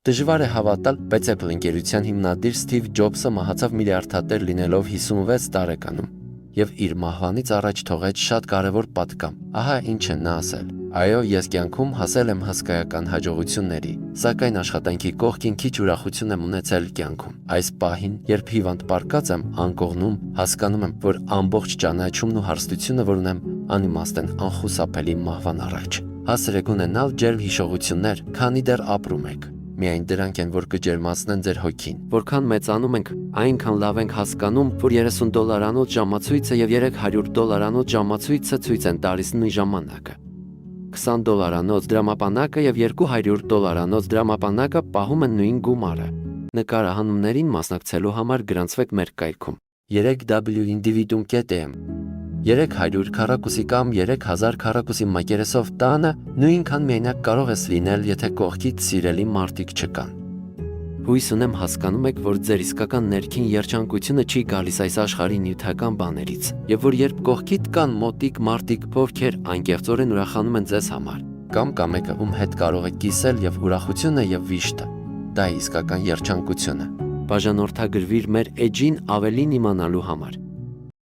Դժվար է հավատալ, բայց Apple ընկերության հիմնադիր Սթիվ Ջոբսը մահացավ միլիարդատեր լինելով 56 տարեկանում եւ իր մահվանից առաջ թողեց շատ կարևոր պատգամ։ Ահա ինչ է նա ասել. Այո, ես կյանքում հասել եմ հսկայական հաջողությունների, սակայն աշխատանքի կողքին քիչ ուրախություն եմ ունեցել կյանքում։ Այս պահին, երբ հիվանդ պառկած եմ անկողնում, հասկանում եմ, որ ամբողջ ճանաչումն ու հարստությունը, որ ունեմ, անիմաստ են անխուսափելի մահվան առաջ։ Հասրեք ունենալ ջերմ հիշողություններ, քանի դեռ ապրում եք։ Միայն դրանք են, որ կջերմացնեն ձեր հոգին։ Որքան մեծանում ենք, այնքան լավ ենք հասկանում, որ $30 ժամացույցը եւ $300 ժամացույցը ցույց են տալիս նույն ժամանակը։ $20 դրամապանակը եւ $200 դրամապանակը պահում են նույն գումարը։ Նկարահանումներին մասնակցելու համար գրանցվեք մեր կայքում 3w-individuum.am 300 քառակուսի կամ 3000 քառակուսի մակերեսով տանը նույնքան միայնակ կարող ես լինել, եթե կողքիդ սիրելի մարդիկ չկան։ Հույս ունեմ հասկանում եք, որ ձեր իսկական ներքին երջանկությունը չի գալիս այս աշխարհի նյութական բաներից, եւ որ երբ կողքիդ կան մոտիկ մարդիկ, ովքեր անկեղծորեն ուրախանում են ձեզ համար, կամ մեկը, ում հետ կարող եք կիսել եւ ուրախությունը եւ վիշտը, դա է իսկական երջանկությունը։ Բաժանորդագրվիր մեր էջին ավելին իմանալու համար։